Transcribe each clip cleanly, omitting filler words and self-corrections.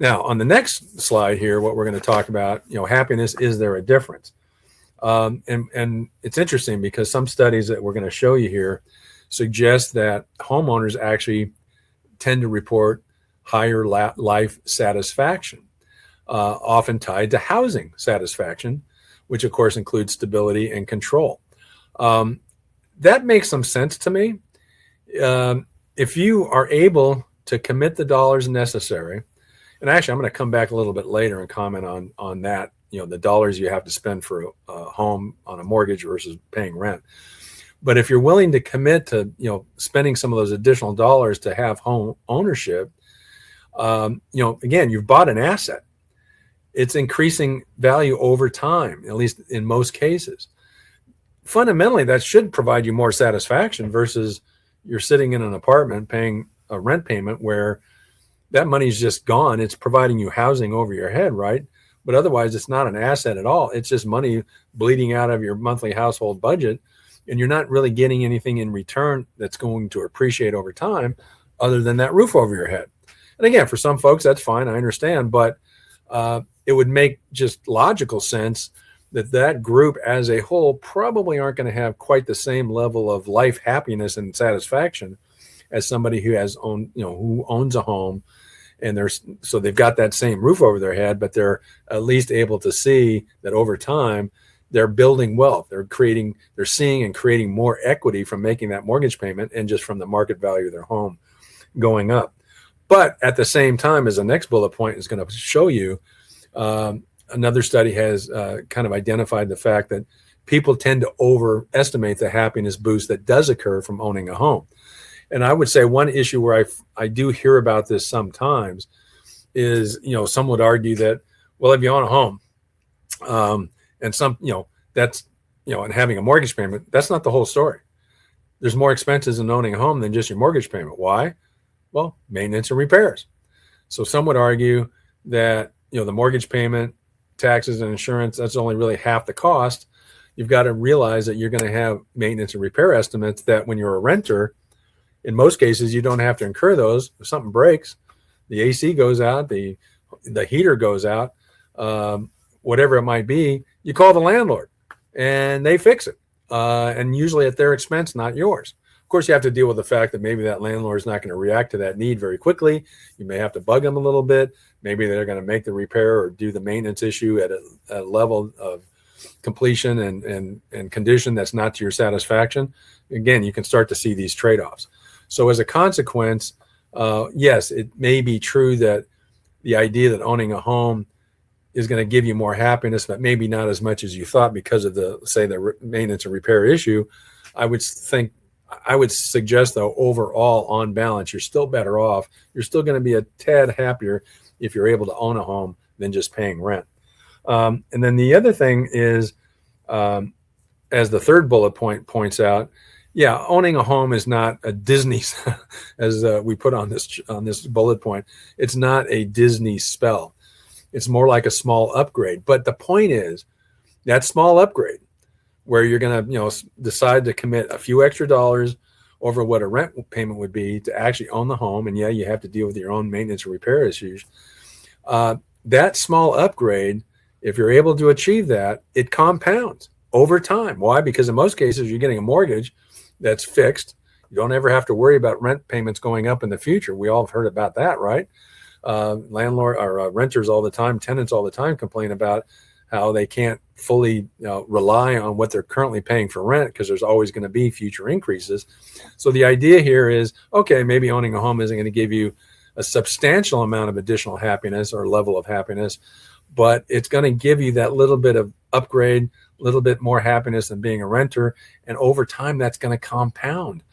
Now, on the next slide here, what we're going to talk about, happiness, is there a difference? And it's interesting because some studies that we're going to show you here suggest that homeowners actually tend to report higher life satisfaction, often tied to housing satisfaction, which of course includes stability and control. That makes some sense to me. If you are able to commit the dollars necessary, and actually I'm going to come back a little bit later and comment on that, the dollars you have to spend for a home on a mortgage versus paying rent. But if you're willing to commit to, spending some of those additional dollars to have home ownership, again, you've bought an asset. It's increasing value over time, at least in most cases. Fundamentally, that should provide you more satisfaction versus you're sitting in an apartment paying a rent payment where that money's just gone. It's providing you housing over your head, right? But otherwise, it's not an asset at all. It's just money bleeding out of your monthly household budget, and you're not really getting anything in return that's going to appreciate over time other than that roof over your head. And again, for some folks, that's fine. I understand. But it would make just logical sense that group as a whole probably aren't going to have quite the same level of life happiness and satisfaction as somebody who who owns a home, and so they've got that same roof over their head, but they're at least able to see that over time they're building wealth. They're seeing and creating more equity from making that mortgage payment and just from the market value of their home going up. But at the same time, as the next bullet point is going to show you, another study has kind of identified the fact that people tend to overestimate the happiness boost that does occur from owning a home. And I would say one issue where I do hear about this sometimes is, some would argue that, well, if you own a home, and having a mortgage payment, that's not the whole story. There's more expenses in owning a home than just your mortgage payment. Why? Well, maintenance and repairs. So some would argue that, the mortgage payment, taxes and insurance, that's only really half the cost. You've got to realize that you're going to have maintenance and repair estimates that when you're a renter, in most cases, you don't have to incur those. If something breaks, the AC goes out, the heater goes out, whatever it might be, you call the landlord and they fix it. And usually at their expense, not yours. Of course, you have to deal with the fact that maybe that landlord is not going to react to that need very quickly. You may have to bug them a little bit. Maybe they're going to make the repair or do the maintenance issue at a level of completion and condition that's not to your satisfaction. Again, you can start to see these trade-offs. So as a consequence, yes, it may be true that the idea that owning a home is going to give you more happiness, but maybe not as much as you thought because of the maintenance and repair issue. I would suggest, though, overall, on balance, you're still better off. You're still going to be a tad happier if you're able to own a home than just paying rent. And then the other thing is, as the third bullet point points out, yeah, owning a home is not a Disney, as we put on this bullet point. It's not a Disney spell. It's more like a small upgrade. But the point is, that small upgrade, where you're going to decide to commit a few extra dollars over what a rent payment would be to actually own the home, and yeah, you have to deal with your own maintenance and repair issues. That small upgrade, if you're able to achieve that, it compounds over time. Why? Because in most cases, you're getting a mortgage that's fixed. You don't ever have to worry about rent payments going up in the future. We all have heard about that, right? Landlord or renters all the time, tenants all the time complain about how they can't fully rely on what they're currently paying for rent because there's always going to be future increases. So the idea here is, okay, maybe owning a home isn't going to give you a substantial amount of additional happiness or level of happiness, but it's going to give you that little bit of upgrade, a little bit more happiness than being a renter. And over time, that's going to compound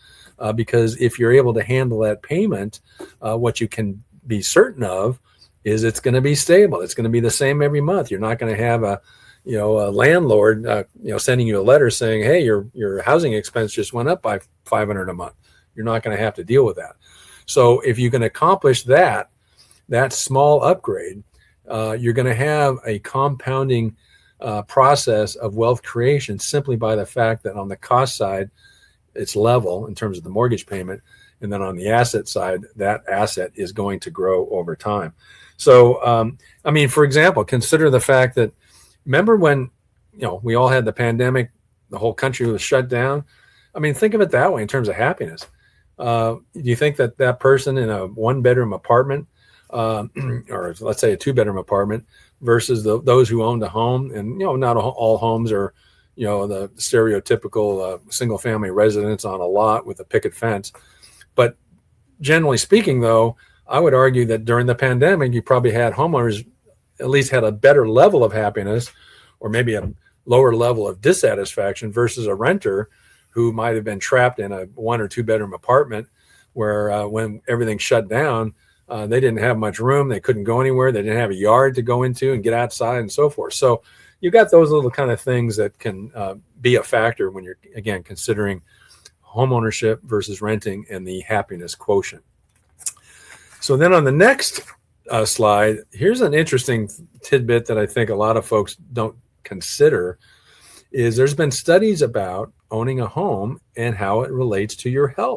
because if you're able to handle that payment, what you can be certain of is it's going to be stable. It's going to be the same every month. You're not going to have a landlord, sending you a letter saying, hey, your housing expense just went up by $500 a month. You're not going to have to deal with that. So if you can accomplish that small upgrade, you're going to have a compounding process of wealth creation simply by the fact that on the cost side, it's level in terms of the mortgage payment. And then on the asset side, that asset is going to grow over time. So, I mean, for example, consider the fact that, remember when, we all had the pandemic, the whole country was shut down. I mean, think of it that way in terms of happiness. Do you think that that person in a 1-bedroom apartment, or let's say a 2-bedroom apartment, versus those who owned a home, and not all homes are, the stereotypical single-family residence on a lot with a picket fence, but generally speaking, though, I would argue that during the pandemic, you probably had homeowners at least had a better level of happiness, or maybe a lower level of dissatisfaction, versus a renter who might have been trapped in a 1 or 2-bedroom apartment where when everything shut down, they didn't have much room. They couldn't go anywhere. They didn't have a yard to go into and get outside and so forth. So you got those little kind of things that can be a factor when you're, again, considering homeownership versus renting and the happiness quotient. So then on the next slide, here's an interesting tidbit that I think a lot of folks don't consider, is there's been studies about owning a home and how it relates to your health.